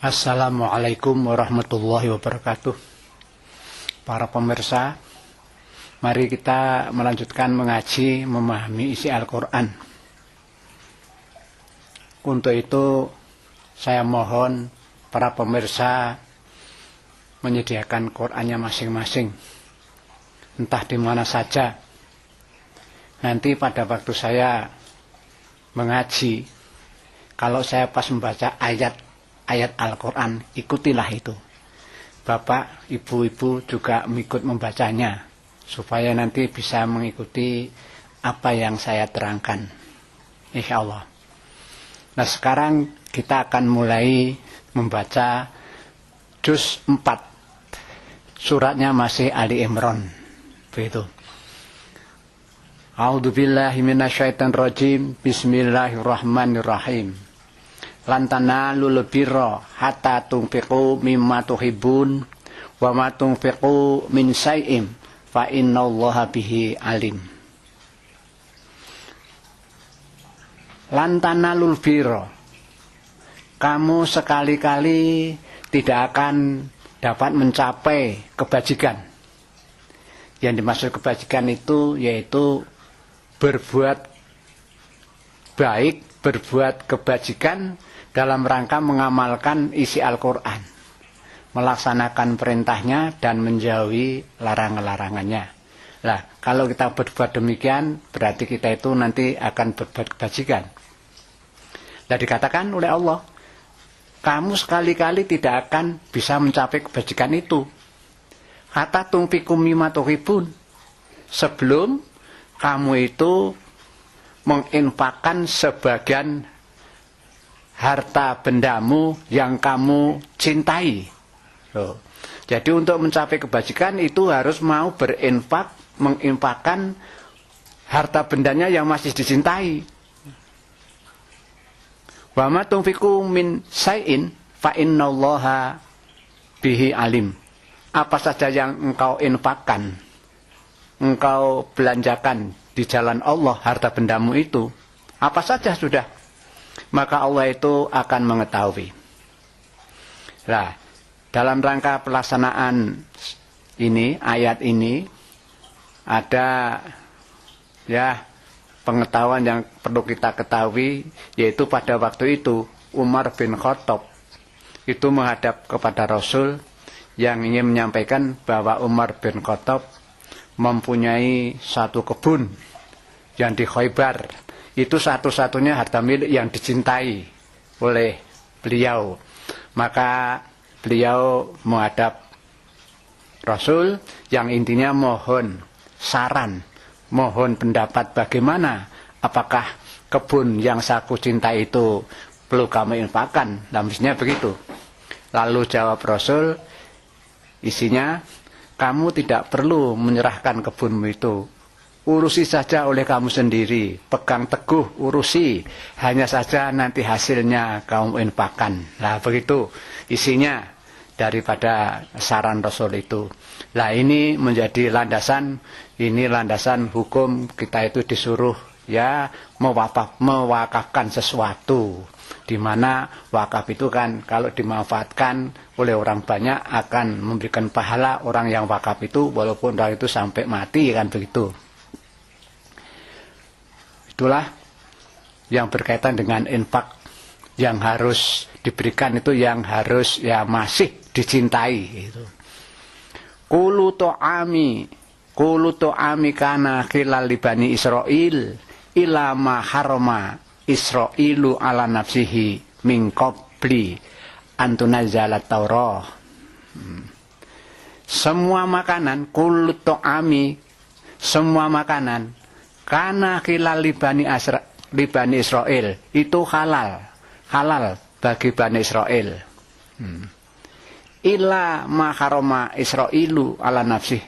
Assalamualaikum warahmatullahi wabarakatuh. Para pemirsa, mari kita melanjutkan mengaji, memahami isi Al-Quran. Untuk itu, saya mohon para pemirsa menyediakan Qurannya masing-masing, entah di mana saja. Nanti pada waktu saya mengaji, kalau saya pas membaca ayat Al-Quran, ikutilah itu. Bapak, ibu-ibu juga mengikut membacanya, supaya nanti bisa mengikuti apa yang saya terangkan, insya Allah. Nah, sekarang kita akan mulai membaca juz 4. Suratnya masih Ali Imran. Begitu. A'udzubillahi minasyaitonirrajim. Bismillahirrahmanirrahim. Lan tanalul birra hatta tunfiqu mimma tuhibbun wa ma tunfiqu min syai'in fa innallaha bihi alim. Lan tanalul birra, kamu sekali-kali tidak akan dapat mencapai kebajikan. Yang dimaksud kebajikan itu yaitu berbuat baik, berbuat kebajikan dalam rangka mengamalkan isi Al-Quran, melaksanakan perintahnya dan menjauhi larangan-larangannya. Nah, kalau kita berbuat demikian, berarti kita itu nanti akan berbuat kebajikan. Dan dikatakan oleh Allah, kamu sekali-kali tidak akan bisa mencapai kebajikan itu. Hatta tunfiqu mimma tuhibbun, sebelum kamu itu menginfakkan sebagian harta bendamu yang kamu cintai. Loh. Jadi untuk mencapai kebajikan itu harus mau berinfak, menginfakkan harta bendanya yang masih dicintai. Wa ma tunfiqu min syai'in fa innallaha bihi alim. Apa saja yang engkau infakkan, engkau belanjakan di jalan Allah, harta bendamu itu, apa saja sudah, maka Allah itu akan mengetahui. Nah, dalam rangka pelaksanaan ini, ayat ini, ada ya pengetahuan yang perlu kita ketahui, yaitu pada waktu itu Umar bin Khattab itu menghadap kepada Rasul yang ingin menyampaikan bahwa Umar bin Khattab mempunyai satu kebun yang di Khaybar. Itu satu-satunya harta milik yang dicintai oleh beliau. Maka beliau menghadap Rasul yang intinya mohon saran, mohon pendapat bagaimana, apakah kebun yang saku cintai itu perlu kamu infakkan. Nah, mestinya begitu. Lalu jawab Rasul, isinya, kamu tidak perlu menyerahkan kebunmu itu. Urusi saja oleh kamu sendiri. Pegang teguh, urusi. Hanya saja nanti hasilnya kamu infakkan. Nah, begitu isinya daripada saran Rasul itu. Nah, ini menjadi landasan, ini landasan hukum kita itu disuruh ya mewakafkan sesuatu. Di mana wakaf itu kan kalau dimanfaatkan oleh orang banyak akan memberikan pahala orang yang wakaf itu walaupun orang itu sampai mati, kan begitu. Itulah yang berkaitan dengan infak yang harus diberikan, itu yang harus ya masih dicintai itu. Qulu to'ami kana khilal li Bani Israil ila ma harama Israilu ala nafsihi min qabli antunazalat Taurah. Semua makanan, qulu to'ami, semua makanan karena khilal li Bani Israil itu halal bagi Bani Israil. Illa ma harama Israilu ala nafsih,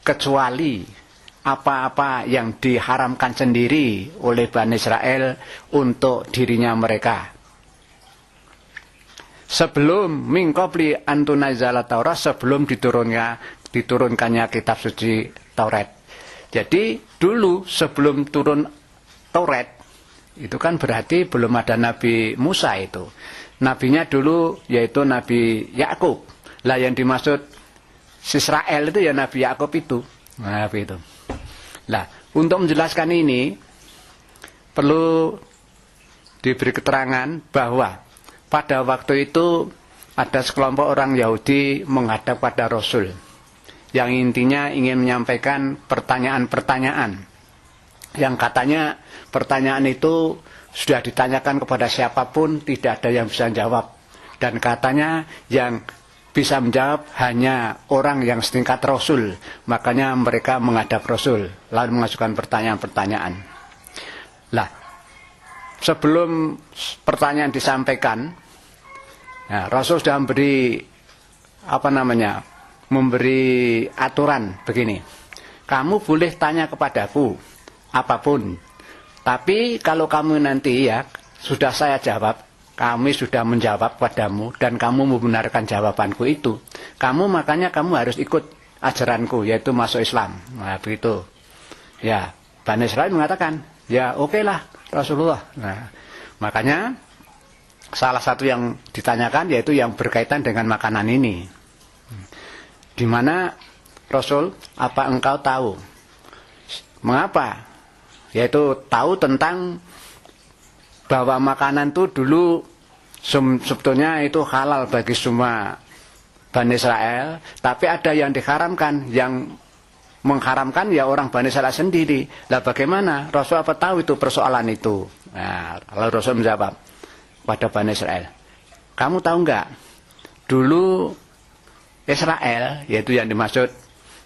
kecuali apa-apa yang diharamkan sendiri oleh Bani Israel untuk dirinya mereka. Sebelum min qabli antunazala Taurat, sebelum diturunkannya kitab suci Taurat. Jadi dulu sebelum turun Taurat Itu kan berarti belum ada Nabi Musa itu. Nabinya dulu yaitu Nabi Yakub. Lah yang dimaksud Israel itu ya Nabi Yakub itu. Nah, itu. Lah, untuk menjelaskan ini perlu diberi keterangan bahwa pada waktu itu ada sekelompok orang Yahudi menghadap pada Rasul yang intinya ingin menyampaikan pertanyaan-pertanyaan yang katanya pertanyaan itu sudah ditanyakan kepada siapapun tidak ada yang bisa jawab, dan katanya yang bisa menjawab hanya orang yang setingkat Rasul. Makanya mereka menghadap Rasul lalu mengajukan pertanyaan-pertanyaan. Lah, sebelum pertanyaan disampaikan, nah, Rasul sudah memberi aturan begini. Kamu boleh tanya kepadaku apapun, tapi kalau kamu nanti ya sudah saya jawab, kami sudah menjawab padamu dan kamu membenarkan jawabanku itu, makanya kamu harus ikut ajaranku, yaitu masuk Islam. Nah, begitu. Ya, Bani Israil mengatakan, ya oke lah Rasulullah. Nah, makanya salah satu yang ditanyakan yaitu yang berkaitan dengan makanan ini. Di mana Rasul, apa engkau tahu mengapa? Yaitu tahu tentang bahwa makanan itu dulu sebetulnya itu halal bagi semua Bani Israel, tapi ada yang diharamkan, yang mengharamkan ya orang Bani Israel sendiri. Lah bagaimana? Rasul apa tahu itu persoalan itu? Nah, lalu Rasul menjawab pada Bani Israel, kamu tahu enggak? Dulu Israel, yaitu yang dimaksud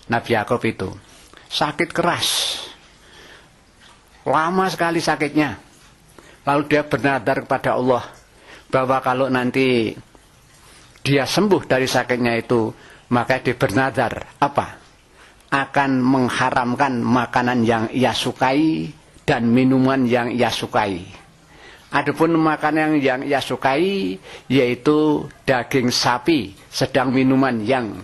Nabi Yakub itu, sakit keras. Lama sekali sakitnya. Lalu dia bernadar kepada Allah bahwa kalau nanti dia sembuh dari sakitnya itu, maka dia bernadar apa? Akan mengharamkan makanan yang ia sukai dan minuman yang ia sukai. Adapun makanan yang ia sukai yaitu daging sapi, sedang minuman yang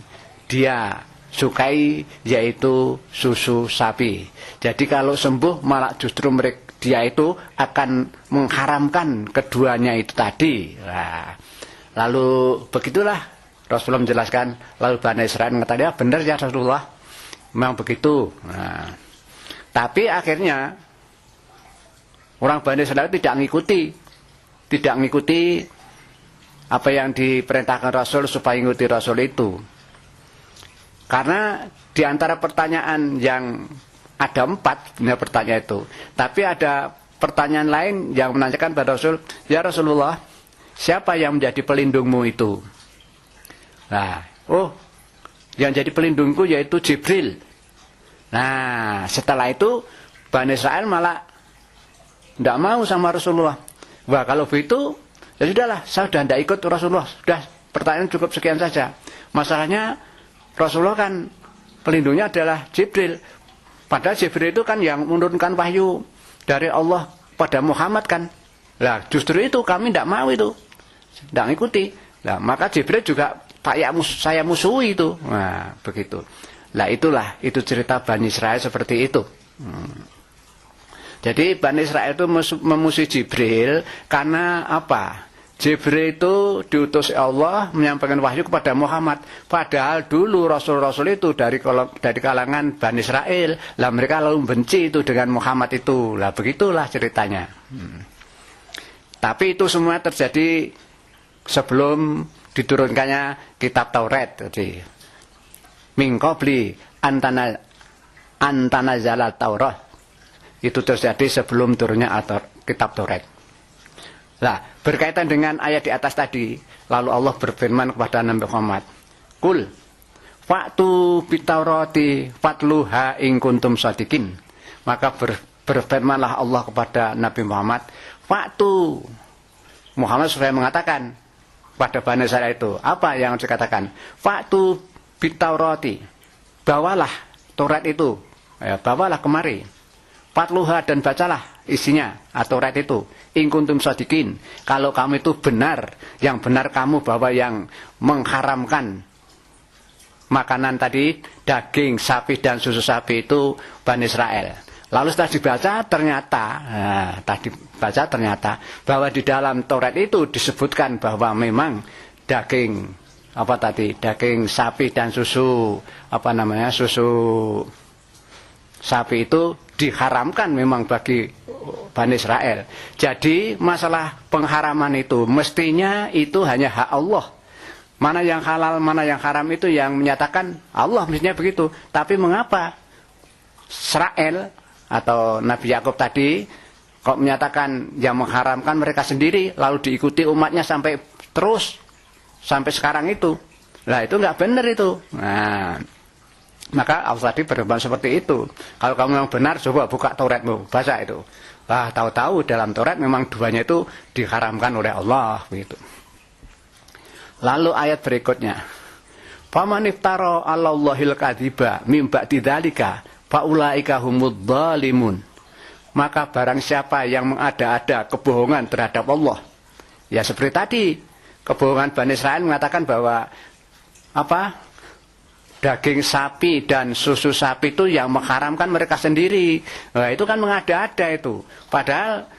dia sukai yaitu susu sapi. Jadi kalau sembuh malah justru dia itu akan mengharamkan keduanya itu tadi. Nah, lalu begitulah Rasulullah menjelaskan. Lalu Bani Israil mengatakan, ya benar ya Rasulullah, memang begitu. Nah, tapi akhirnya orang Bani Israil tidak mengikuti apa yang diperintahkan Rasul supaya mengikuti Rasul itu. Karena di antara pertanyaan yang ada 4 pertanyaan itu, tapi ada pertanyaan lain yang menanyakan pada Rasul, ya Rasulullah, siapa yang menjadi pelindungmu itu? Nah, yang jadi pelindungku yaitu Jibril. Nah, setelah itu Bani Israil malah tidak mau sama Rasulullah. Wah, kalau begitu ya sudahlah, saya sudah tidak ikut Rasulullah. Sudah, pertanyaan cukup sekian saja. Masalahnya Rasulullah kan pelindungnya adalah Jibril. Padahal Jibril itu kan yang menurunkan wahyu dari Allah pada Muhammad kan. Nah, justru itu kami tidak mau itu, tidak mengikuti. Nah, maka Jibril juga saya musuhi itu. Nah, begitu. Nah, itu cerita Bani Israil seperti itu. Jadi Bani Israil itu memusuhi Jibril karena apa? Jibril itu diutus Allah menyampaikan wahyu kepada Muhammad. Padahal dulu Rasul-Rasul itu dari kalangan Bani Israel. Lah mereka lalu benci itu dengan Muhammad itu. Lah begitulah ceritanya. Tapi itu semua terjadi sebelum diturunkannya kitab Taurat. Jadi min qabli antana zalal Taurat. Itu terjadi sebelum turunnya kitab Taurat. Nah, berkaitan dengan ayat di atas tadi, lalu Allah berfirman kepada Nabi Muhammad, Kul fa'tu bitaurati fatluha in kuntum shadiqin. Maka berfirmanlah Allah kepada Nabi Muhammad, fa'tu. Muhammad supaya mengatakan pada Bani Israil itu, apa yang harus dikatakan? Fa'tu bitaurati. Bawalah Taurat itu, bawalah kemari. Fatluha, dan bacalah isinya Taurat itu. In kuntum shadiqin, kalau kamu itu benar, yang benar kamu bahwa yang mengharamkan makanan tadi daging sapi dan susu sapi itu Bani Israel. Lalu setelah dibaca ternyata bahwa di dalam Taurat itu disebutkan bahwa memang daging daging sapi dan susu sapi itu diharamkan memang bagi Bani Israel. Jadi masalah pengharaman itu mestinya itu hanya hak Allah. Mana yang halal, mana yang haram itu yang menyatakan Allah, mestinya begitu. Tapi mengapa Israel atau Nabi Yakub tadi kok menyatakan yang mengharamkan mereka sendiri, lalu diikuti umatnya sampai sekarang itu? Lah itu nggak benar itu. Nah, maka Allah tadi berfirman seperti itu. Kalau kamu yang benar, coba buka Tauratmu, baca itu. Tahu-tahu dalam Taurat memang duanya itu diharamkan oleh Allah, begitu. Lalu ayat berikutnya, faman iftara 'alallahil kadziba mim ba'di dzalika faulaika humudz dzalimun. Maka barang siapa yang mengada-ada kebohongan terhadap Allah, ya seperti tadi kebohongan Bani Israel mengatakan bahwa daging sapi dan susu sapi itu yang mengharamkan mereka sendiri. Nah, itu kan mengada-ada itu. Padahal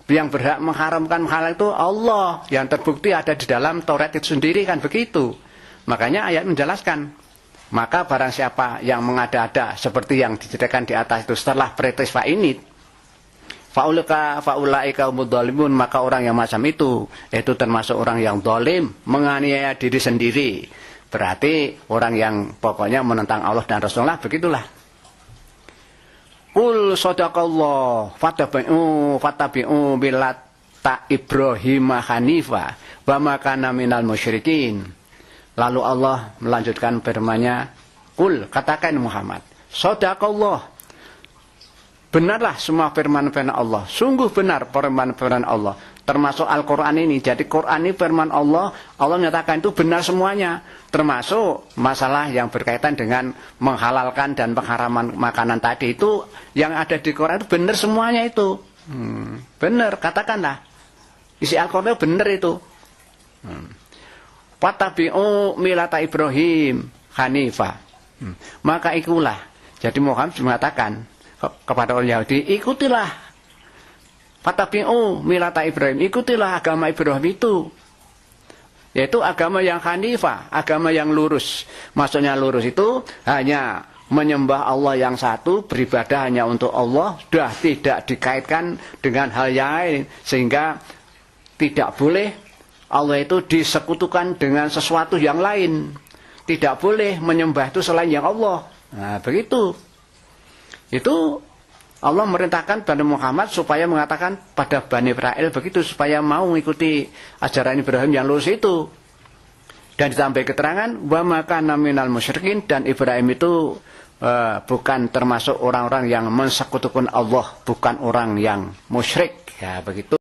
yang berhak mengharamkan halal itu Allah, yang terbukti ada di dalam Taurat itu sendiri, kan begitu. Makanya ayat menjelaskan, maka barang siapa yang mengada-ada seperti yang diceritakan di atas itu setelah peristiwa ini, faulaika humudz dzalimun, maka orang yang macam itu termasuk orang yang zalim, menganiaya diri sendiri. Berarti orang yang pokoknya menentang Allah dan Rasulullah, begitulah. Qul sadaqallah fattabi'u millata Ibrahim hanifa wa ma kana minal musyrikin. Lalu Allah melanjutkan firman-Nya, "Qul," katakan Muhammad, "Shadaqallah." Benarlah semua firman-firman Allah. Sungguh benar firman-firman Allah. Termasuk Al-Quran ini. Jadi Quran ini firman Allah. Allah menyatakan itu benar semuanya. Termasuk masalah yang berkaitan dengan menghalalkan dan pengharaman makanan tadi. Itu yang ada di Quran itu benar semuanya itu. Benar, katakanlah. Isi Al-Quran itu benar itu. Fattabi'u millata Ibrahim hanifah. Maka ikulah. Jadi Muhammad mengatakan kepada orang Yahudi, ikutilah fattabi'u millata Ibrahim, ikutilah agama Ibrahim itu, yaitu agama yang hanifah, agama yang lurus. Maksudnya lurus itu hanya menyembah Allah yang satu, beribadah hanya untuk Allah, sudah tidak dikaitkan dengan hal yang lain, sehingga tidak boleh Allah itu disekutukan dengan sesuatu yang lain. Tidak boleh menyembah itu selain yang Allah. Nah, begitu. Itu Allah merintahkan Bani Muhammad supaya mengatakan pada Bani Israel begitu, supaya mau mengikuti ajaran Ibrahim yang lurus itu. Dan ditambah keterangan, wa ma kana minal musyrikin, dan Ibrahim itu bukan termasuk orang-orang yang mensekutukan Allah, bukan orang yang musyrik. Ya, begitu.